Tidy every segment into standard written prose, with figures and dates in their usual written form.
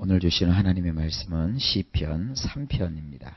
오늘 주시는 하나님의 말씀은 시편 3편입니다.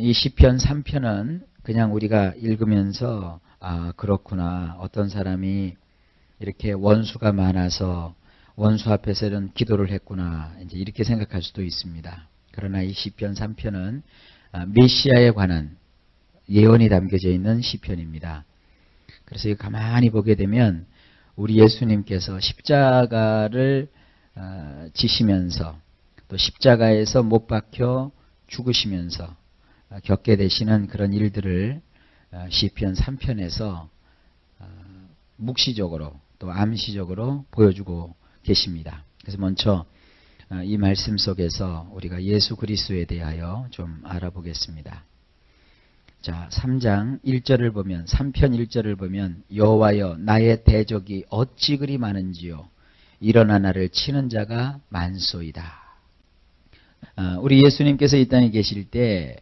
이 시편 3편은 그냥 우리가 읽으면서 그렇구나, 어떤 사람이 이렇게 원수가 많아서 원수 앞에서는 기도를 했구나, 이제 이렇게 생각할 수도 있습니다. 그러나 이 시편 3편은 메시아에 관한 예언이 담겨져 있는 시편입니다. 그래서 가만히 보게 되면 우리 예수님께서 십자가를 지시면서 또 십자가에서 못 박혀 죽으시면서 겪게 되시는 그런 일들을 시편 3편에서 묵시적으로 또 암시적으로 보여주고 계십니다. 그래서 먼저 이 말씀 속에서 우리가 예수 그리스도에 대하여 좀 알아보겠습니다. 자, 3장 1절을 보면, 3편 1절을 보면, 여호와여 나의 대적이 어찌 그리 많은지요, 일어나 나를 치는 자가 많소이다. 우리 예수님께서 이 땅에 계실 때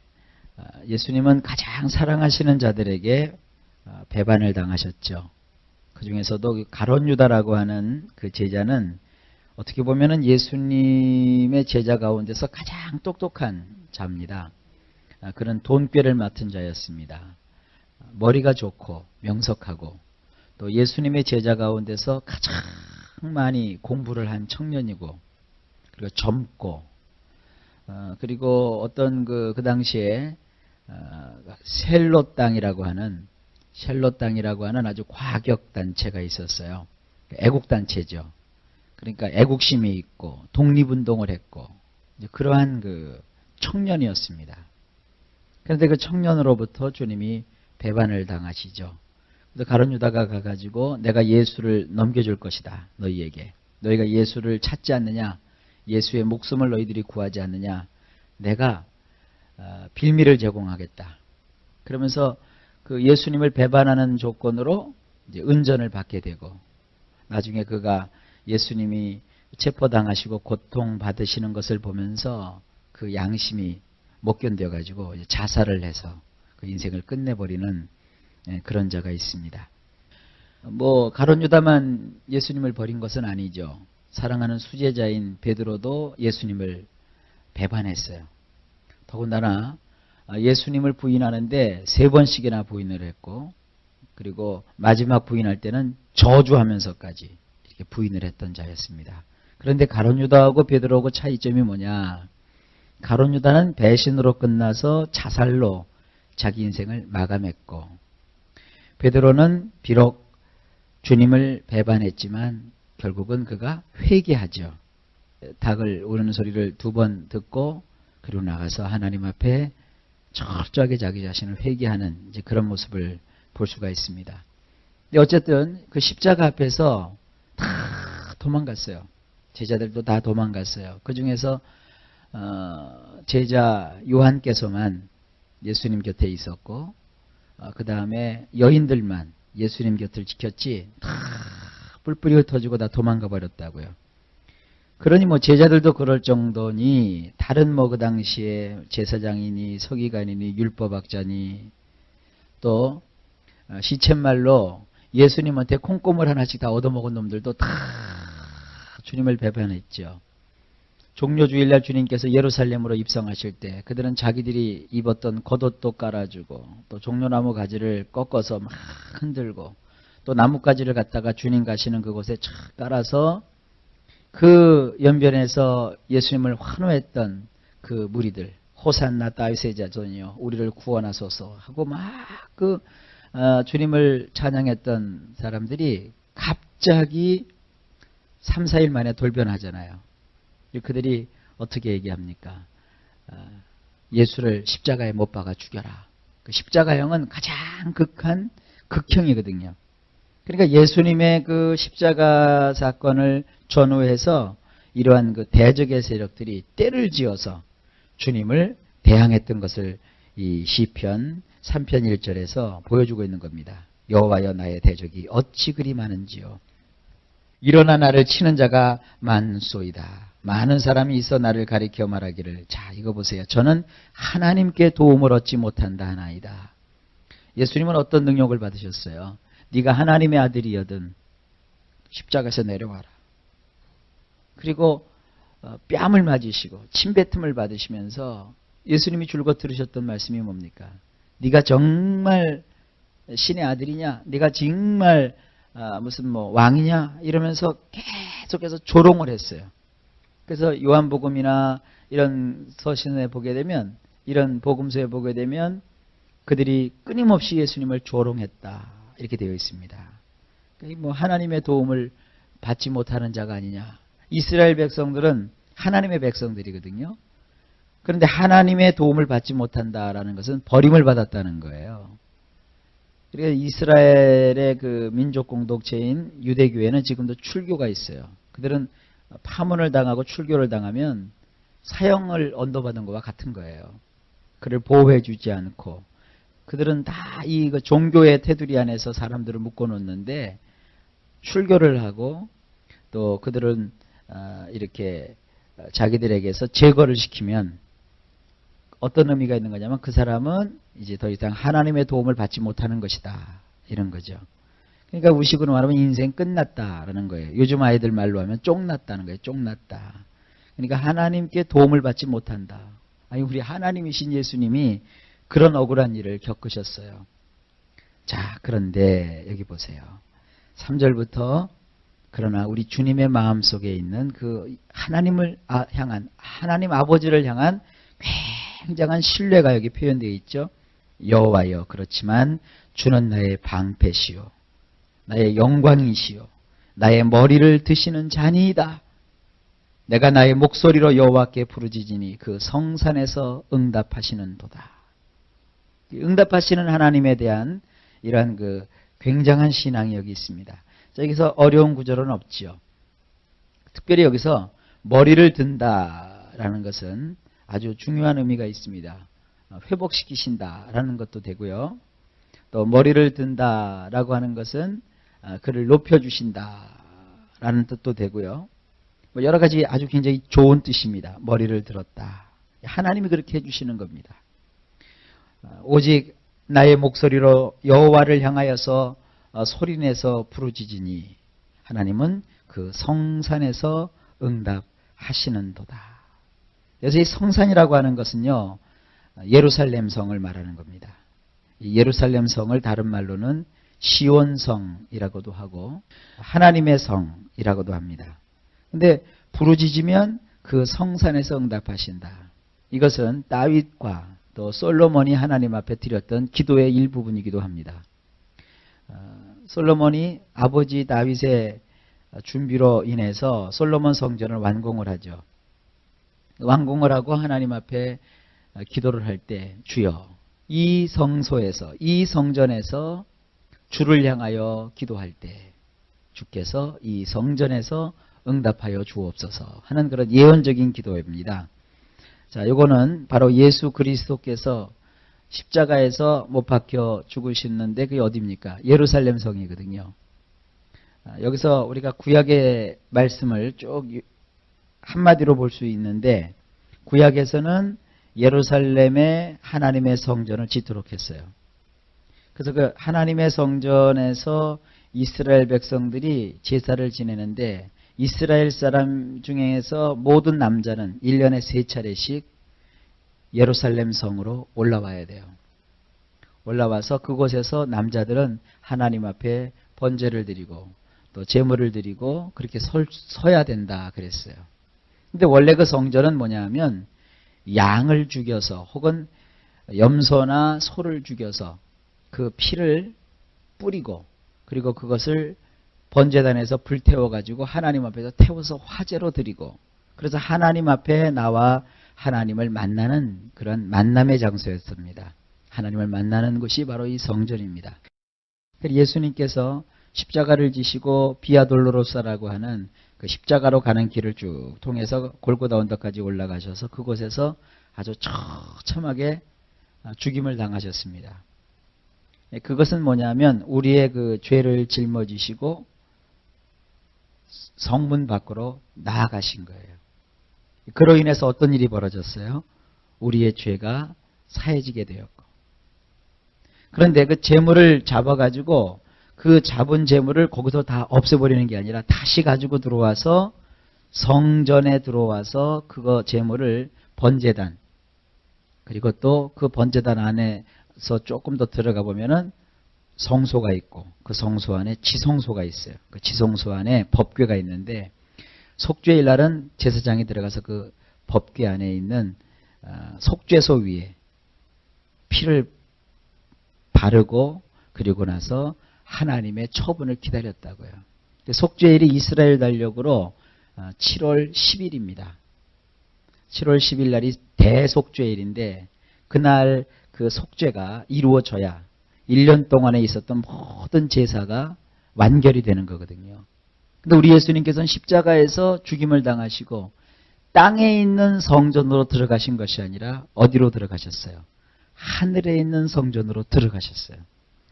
예수님은 가장 사랑하시는 자들에게 배반을 당하셨죠. 그 중에서도 가룟 유다라고 하는 그 제자는 어떻게 보면은 예수님의 제자 가운데서 가장 똑똑한 자입니다. 그런 돈꾀를 맡은 자였습니다. 머리가 좋고 명석하고 또 예수님의 제자 가운데서 가장 많이 공부를 한 청년이고, 그리고 젊고, 그리고 어떤 그 당시에 셀롯 땅이라고 하는 아주 과격 단체가 있었어요. 애국 단체죠. 그러니까 애국심이 있고 독립운동을 했고 그러한 그 청년이었습니다. 그런데 그 청년으로부터 주님이 배반을 당하시죠. 그래서 가룟 유다가 가가지고 내가 예수를 넘겨줄 것이다. 너희에게. 너희가 예수를 찾지 않느냐? 예수의 목숨을 너희들이 구하지 않느냐? 내가 빌미를 제공하겠다. 그러면서 그 예수님을 배반하는 조건으로 이제 은전을 받게 되고, 나중에 그가 예수님이 체포당하시고 고통받으시는 것을 보면서 그 양심이 못 견뎌가지고 자살을 해서 그 인생을 끝내버리는 그런 자가 있습니다. 가룟 유다만 예수님을 버린 것은 아니죠. 사랑하는 수제자인 베드로도 예수님을 배반했어요. 더군다나 예수님을 부인하는데 3번씩이나 부인을 했고, 그리고 마지막 부인할 때는 저주하면서까지 이렇게 부인을 했던 자였습니다. 그런데 가룟 유다하고 베드로하고 차이점이 뭐냐? 가룟 유다는 배신으로 끝나서 자살로 자기 인생을 마감했고, 베드로는 비록 주님을 배반했지만 결국은 그가 회개하죠. 닭을 우는 소리를 2번 듣고 그리고 나가서 하나님 앞에 철저하게 자기 자신을 회개하는 이제 그런 모습을 볼 수가 있습니다. 근데 어쨌든 그 십자가 앞에서 다 도망갔어요. 제자들도 다 도망갔어요. 그 중에서 제자 요한께서만 예수님 곁에 있었고, 그 다음에 여인들만 예수님 곁을 지켰지 다 뿔뿔이 흩어지고 다 도망가 버렸다고요. 그러니 제자들도 그럴 정도니, 다른 그 당시에 제사장이니 서기관이니 율법학자니 또 시쳇말로 예수님한테 콩고물 하나씩 다 얻어먹은 놈들도 다 주님을 배반했죠. 종료주일날 주님께서 예루살렘으로 입성하실 때 그들은 자기들이 입었던 겉옷도 깔아주고, 또 종려나무 가지를 꺾어서 막 흔들고, 또 나뭇가지를 갖다가 주님 가시는 그곳에 착 깔아서 그 연변에서 예수님을 환호했던 그 무리들, 호산나 다윗의 자손이여 우리를 구원하소서 하고 막 주님을 찬양했던 사람들이 갑자기 3, 4일 만에 돌변하잖아요. 그들이 어떻게 얘기합니까? 예수를 십자가에 못 박아 죽여라. 그 십자가형은 가장 극한 극형이거든요. 그러니까 예수님의 그 십자가 사건을 전후해서 이러한 그 대적의 세력들이 때를 지어서 주님을 대항했던 것을 이 시편 3편 1절에서 보여주고 있는 겁니다. 여호와여 나의 대적이 어찌 그리 많은지요. 일어나 나를 치는 자가 많소이다. 많은 사람이 있어 나를 가리켜 말하기를, 자 이거 보세요. 저는 하나님께 도움을 얻지 못한다 하나이다. 예수님은 어떤 능력을 받으셨어요? 네가 하나님의 아들이여든 십자가에서 내려와라. 그리고 뺨을 맞으시고 침뱉음을 받으시면서 예수님이 줄곧 들으셨던 말씀이 뭡니까? 네가 정말 신의 아들이냐? 네가 정말 무슨 뭐 왕이냐? 이러면서 계속해서 조롱을 했어요. 그래서 요한복음이나 이런 서신에 보게 되면, 이런 복음서에 보게 되면 그들이 끊임없이 예수님을 조롱했다 이렇게 되어 있습니다. 뭐 하나님의 도움을 받지 못하는 자가 아니냐. 이스라엘 백성들은 하나님의 백성들이거든요. 그런데 하나님의 도움을 받지 못한다라는 것은 버림을 받았다는 거예요. 그래서 이스라엘의 그 민족 공동체인 유대교회는 지금도 출교가 있어요. 그들은 파문을 당하고 출교를 당하면 사형을 언도받은 것과 같은 거예요. 그를 보호해 주지 않고. 그들은 다 이 종교의 테두리 안에서 사람들을 묶어놓는데, 출교를 하고 또 그들은 이렇게 자기들에게서 제거를 시키면 어떤 의미가 있는 거냐면, 그 사람은 이제 더 이상 하나님의 도움을 받지 못하는 것이다 이런 거죠. 그러니까 우식으로 말하면 인생 끝났다라는 거예요. 요즘 아이들 말로 하면 쫑났다는 거예요. 쫑났다. 그러니까 하나님께 도움을 받지 못한다. 아니, 우리 하나님이신 예수님이 그런 억울한 일을 겪으셨어요. 자, 그런데 여기 보세요. 3절부터 그러나 우리 주님의 마음속에 있는 그 하나님을 향한, 하나님 아버지를 향한 굉장한 신뢰가 여기 표현되어 있죠. 여호와여, 그렇지만 주는 나의 방패시요 나의 영광이시요 나의 머리를 드시는 자니이다. 내가 나의 목소리로 여호와께 부르짖으니 그 성산에서 응답하시는도다. 응답하시는 하나님에 대한 이러한 그 굉장한 신앙이 여기 있습니다. 자, 여기서 어려운 구절은 없지요. 특별히 여기서 머리를 든다라는 것은 아주 중요한 의미가 있습니다. 회복시키신다라는 것도 되고요. 또 머리를 든다라고 하는 것은 그를 높여주신다라는 뜻도 되고요. 뭐 여러 가지 아주 굉장히 좋은 뜻입니다. 머리를 들었다. 하나님이 그렇게 해주시는 겁니다. 오직 나의 목소리로 여호와를 향하여서 소리내서 부르짖으니 하나님은 그 성산에서 응답하시는도다. 그래서 이 성산이라고 하는 것은요, 예루살렘 성을 말하는 겁니다. 이 예루살렘 성을 다른 말로는 시온성이라고도 하고 하나님의 성이라고도 합니다. 근데 부르짖으면 그 성산에서 응답하신다. 이것은 다윗과 또 솔로몬이 하나님 앞에 드렸던 기도의 일부분이기도 합니다. 솔로몬이 아버지 다윗의 준비로 인해서 솔로몬 성전을 완공을 하죠. 완공을 하고 하나님 앞에 기도를 할 때, 주여, 이 성소에서, 이 성전에서 주를 향하여 기도할 때 주께서 이 성전에서 응답하여 주옵소서 하는 그런 예언적인 기도입니다. 자, 이거는 바로 예수 그리스도께서 십자가에서 못 박혀 죽으셨는데 그게 어디입니까? 예루살렘 성이거든요. 여기서 우리가 구약의 말씀을 쭉 한마디로 볼 수 있는데, 구약에서는 예루살렘에 하나님의 성전을 짓도록 했어요. 그래서 그 하나님의 성전에서 이스라엘 백성들이 제사를 지내는데, 이스라엘 사람 중에서 모든 남자는 1년에 3차례씩 예루살렘 성으로 올라와야 돼요. 올라와서 그곳에서 남자들은 하나님 앞에 번제를 드리고 또 제물을 드리고 그렇게 서야 된다 그랬어요. 근데 원래 그 성전은 뭐냐면 양을 죽여서 혹은 염소나 소를 죽여서 그 피를 뿌리고 그리고 그것을 번제단에서 불태워가지고 하나님 앞에서 태워서 화제로 드리고, 그래서 하나님 앞에 나와 하나님을 만나는 그런 만남의 장소였습니다. 하나님을 만나는 곳이 바로 이 성전입니다. 예수님께서 십자가를 지시고 비아돌로로사라고 하는 그 십자가로 가는 길을 쭉 통해서 골고다 언덕까지 올라가셔서 그곳에서 아주 처참하게 죽임을 당하셨습니다. 그것은 뭐냐면 우리의 그 죄를 짊어지시고 성문 밖으로 나아가신 거예요. 그로 인해서 어떤 일이 벌어졌어요? 우리의 죄가 사해지게 되었고. 그런데 그 재물을 잡아가지고 그 잡은 재물을 거기서 다 없애버리는 게 아니라 다시 가지고 들어와서 성전에 들어와서 그거 제물을 번제단, 그리고 또 그 번제단 안에서 조금 더 들어가 보면은 성소가 있고 그 성소 안에 지성소가 있어요. 그 지성소 안에 법궤가 있는데 속죄일 날은 제사장이 들어가서 그 법궤 안에 있는 속죄소 위에 피를 바르고 그리고 나서 하나님의 처분을 기다렸다고요. 속죄일이 이스라엘 달력으로 7월 10일입니다. 7월 10일 날이 대속죄일인데 그날 그 속죄가 이루어져야 1년 동안에 있었던 모든 제사가 완결이 되는 거거든요. 근데 우리 예수님께서는 십자가에서 죽임을 당하시고 땅에 있는 성전으로 들어가신 것이 아니라 어디로 들어가셨어요? 하늘에 있는 성전으로 들어가셨어요.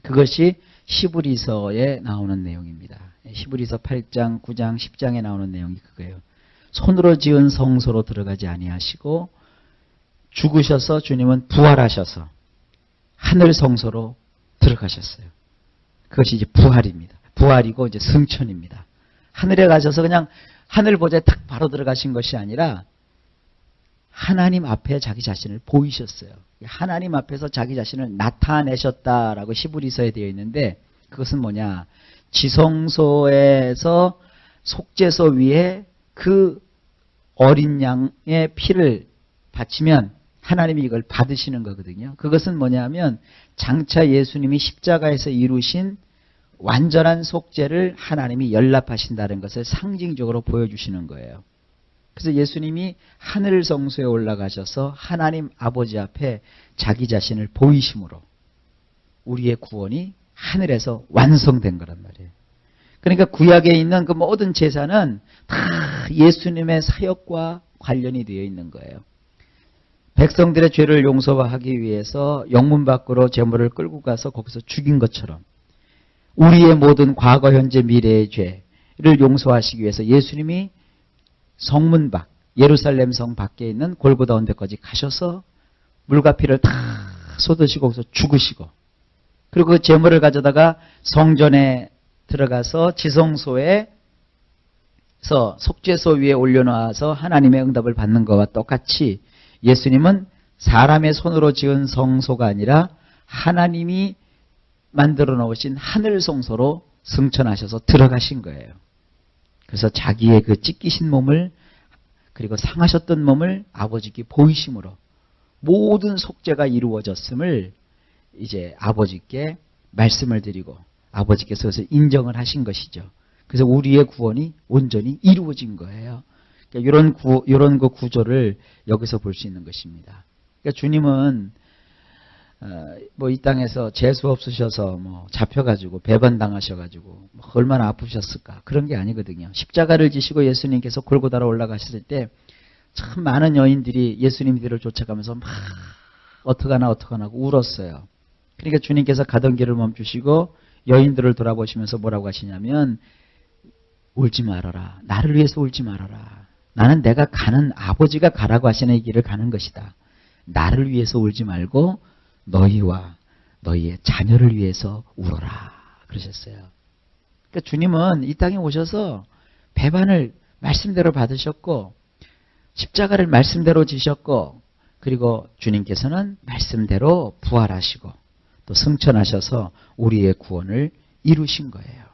그것이 히브리서에 나오는 내용입니다. 히브리서 8장, 9장, 10장에 나오는 내용이 그거예요. 손으로 지은 성소로 들어가지 아니하시고 죽으셔서 주님은 부활하셔서 하늘 성소로 들어가셨어요. 그것이 이제 부활입니다. 부활이고 이제 승천입니다. 하늘에 가셔서 그냥 하늘 보좌에 딱 바로 들어가신 것이 아니라 하나님 앞에 자기 자신을 보이셨어요. 하나님 앞에서 자기 자신을 나타내셨다라고 히브리서에 되어 있는데 그것은 뭐냐? 지성소에서 속죄소 위에 그 어린 양의 피를 바치면 하나님이 이걸 받으시는 거거든요. 그것은 뭐냐면 장차 예수님이 십자가에서 이루신 완전한 속죄를 하나님이 연락하신다는 것을 상징적으로 보여주시는 거예요. 그래서 예수님이 하늘 성소에 올라가셔서 하나님 아버지 앞에 자기 자신을 보이심으로 우리의 구원이 하늘에서 완성된 거란 말이에요. 그러니까 구약에 있는 그 모든 제사는 다 예수님의 사역과 관련이 되어 있는 거예요. 백성들의 죄를 용서하기 위해서 영문 밖으로 제물을 끌고 가서 거기서 죽인 것처럼 우리의 모든 과거, 현재, 미래의 죄를 용서하시기 위해서 예수님이 성문 밖, 예루살렘 성 밖에 있는 골고다 언덕까지 가셔서 물과 피를 다 쏟으시고 거기서 죽으시고 그리고 그 제물을 가져다가 성전에 들어가서 지성소에서 속죄소 위에 올려놔서 하나님의 응답을 받는 것과 똑같이 예수님은 사람의 손으로 지은 성소가 아니라 하나님이 만들어 놓으신 하늘 성소로 승천하셔서 들어가신 거예요. 그래서 자기의 그 찢기신 몸을 그리고 상하셨던 몸을 아버지께 보이심으로 모든 속죄가 이루어졌음을 이제 아버지께 말씀을 드리고 아버지께서 그것을 인정을 하신 것이죠. 그래서 우리의 구원이 온전히 이루어진 거예요. 그러니까 이런 그 구조를 여기서 볼 수 있는 것입니다. 그러니까 주님은 뭐 이 땅에서 재수 없으셔서 뭐 잡혀가지고 배반당하셔가지고 얼마나 아프셨을까 그런 게 아니거든요. 십자가를 지시고 예수님께서 골고다로 올라가셨을 때 참 많은 여인들이 예수님 뒤를 쫓아가면서 막 어떡하나 하고 울었어요. 그러니까 주님께서 가던 길을 멈추시고 여인들을 돌아보시면서 뭐라고 하시냐면 울지 말아라. 나를 위해서 울지 말아라. 나는 내가 가는 아버지가 가라고 하시는 이 길을 가는 것이다. 나를 위해서 울지 말고 너희와 너희의 자녀를 위해서 울어라. 그러셨어요. 그러니까 주님은 이 땅에 오셔서 배반을 말씀대로 받으셨고 십자가를 말씀대로 지셨고 그리고 주님께서는 말씀대로 부활하시고 또 승천하셔서 우리의 구원을 이루신 거예요.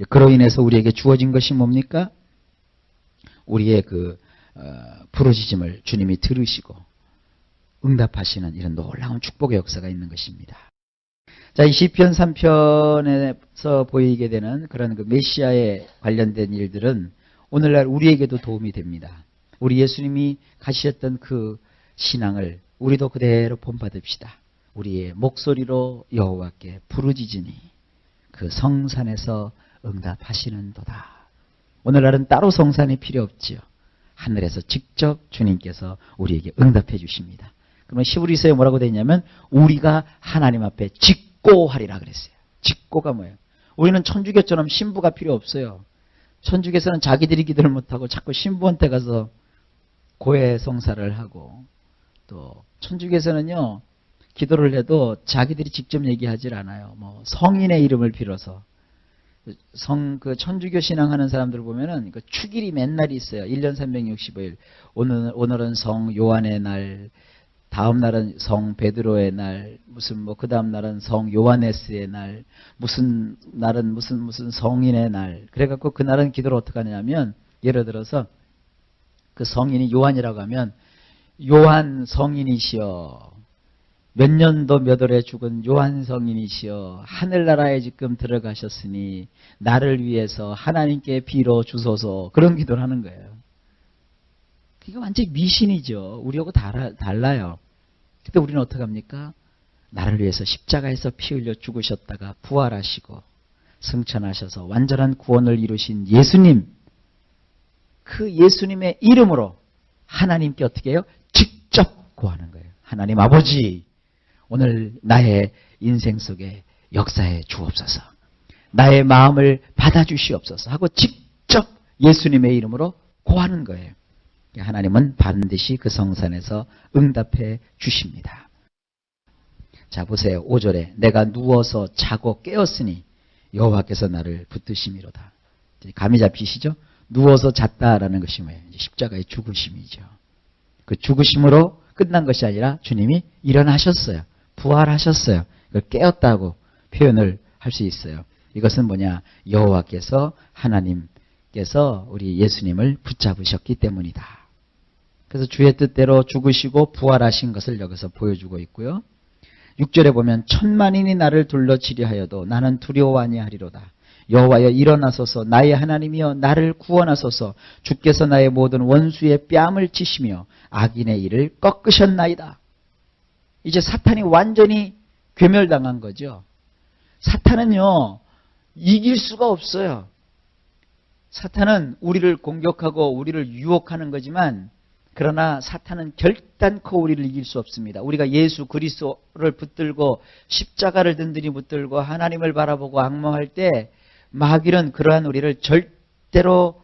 그로 인해서 우리에게 주어진 것이 뭡니까? 우리의 그 부르짖음을 주님이 들으시고 응답하시는 이런 놀라운 축복의 역사가 있는 것입니다. 자, 이 시편 3편에서 보이게 되는 그런 그 메시아에 관련된 일들은 오늘날 우리에게도 도움이 됩니다. 우리 예수님이 가시셨던 그 신앙을 우리도 그대로 본받읍시다. 우리의 목소리로 여호와께 부르짖으니 그 성산에서 응답하시는도다. 오늘날은 따로 성산이 필요 없지요. 하늘에서 직접 주님께서 우리에게 응답해 주십니다. 그러면 히브리서에 뭐라고 되어 있냐면 우리가 하나님 앞에 직고하리라 그랬어요. 직고가 뭐예요? 우리는 천주교처럼 신부가 필요 없어요. 천주교에서는 자기들이 기도를 못하고 자꾸 신부한테 가서 고해 성사를 하고 또 천주교에서는요 기도를 해도 자기들이 직접 얘기하질 않아요. 뭐 성인의 이름을 빌어서 그 천주교 신앙하는 사람들 보면은 그 축일이 맨날 있어요. 1년 365일. 오늘은 성 요한의 날, 다음 날은 성 베드로의 날, 무슨 그 다음 날은 성 요하네스의 날, 무슨 날은 무슨 성인의 날. 그래갖고 그날은 기도를 어떻게 하냐면, 예를 들어서 그 성인이 요한이라고 하면, 요한 성인이시여, 몇 년도 몇 월에 죽은 요한 성인이시여, 하늘나라에 지금 들어가셨으니 나를 위해서 하나님께 빌어 주소서. 그런 기도를 하는 거예요. 이거 완전히 미신이죠. 우리하고 달라요. 근데 우리는 어떻게 합니까? 나를 위해서 십자가에서 피 흘려 죽으셨다가 부활하시고 승천하셔서 완전한 구원을 이루신 예수님, 그 예수님의 이름으로 하나님께 어떻게 해요? 직접 구하는 거예요. 하나님 아버지, 오늘 나의 인생 속에 역사해 주옵소서. 나의 마음을 받아주시옵소서 하고 직접 예수님의 이름으로 구하는 거예요. 하나님은 반드시 그 성산에서 응답해 주십니다. 자, 보세요. 5절에 내가 누워서 자고 깨었으니 여호와께서 나를 붙드심이로다. 감이 잡히시죠? 누워서 잤다라는 것이 뭐예요? 십자가의 죽으심이죠. 그 죽으심으로 끝난 것이 아니라 주님이 일어나셨어요. 부활하셨어요. 그걸 깨었다고 표현을 할 수 있어요. 이것은 뭐냐? 여호와께서 하나님께서 우리 예수님을 붙잡으셨기 때문이다. 그래서 주의 뜻대로 죽으시고 부활하신 것을 여기서 보여주고 있고요. 6절에 보면 천만인이 나를 둘러치려 하여도 나는 두려워 아니하리로다. 여호와여 일어나소서, 나의 하나님이여 나를 구원하소서. 주께서 나의 모든 원수의 뺨을 치시며 악인의 일을 꺾으셨나이다. 이제 사탄이 완전히 괴멸당한 거죠. 사탄은요, 이길 수가 없어요. 사탄은 우리를 공격하고 우리를 유혹하는 거지만, 그러나 사탄은 결단코 우리를 이길 수 없습니다. 우리가 예수 그리스도를 붙들고 십자가를 든든히 붙들고 하나님을 바라보고 앙망할 때 마귀는 그러한 우리를 절대로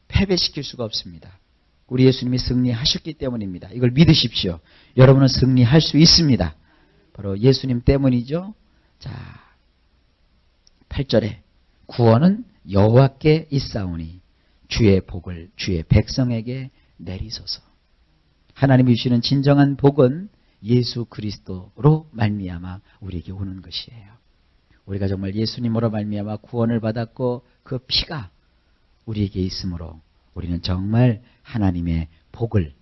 패배시킬 수가 없습니다. 우리 예수님이 승리하셨기 때문입니다. 이걸 믿으십시오. 여러분은 승리할 수 있습니다. 바로 예수님 때문이죠. 자, 8절에 구원은 여호와께 있사오니 주의 복을 주의 백성에게 내리소서. 하나님이 주시는 진정한 복은 예수 그리스도로 말미암아 우리에게 오는 것이에요. 우리가 정말 예수님으로 말미암아 구원을 받았고 그 피가 우리에게 있으므로 우리는 정말 하나님의 복을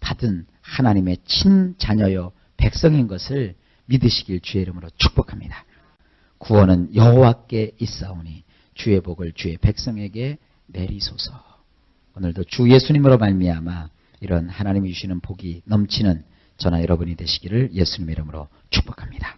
받은 하나님의 친자녀요 백성인 것을 믿으시길 주의 이름으로 축복합니다. 구원은 여호와께 있사오니 주의 복을 주의 백성에게 내리소서. 오늘도 주 예수님으로 말미암아 이런 하나님이 주시는 복이 넘치는 저나 여러분이 되시기를 예수님의 이름으로 축복합니다.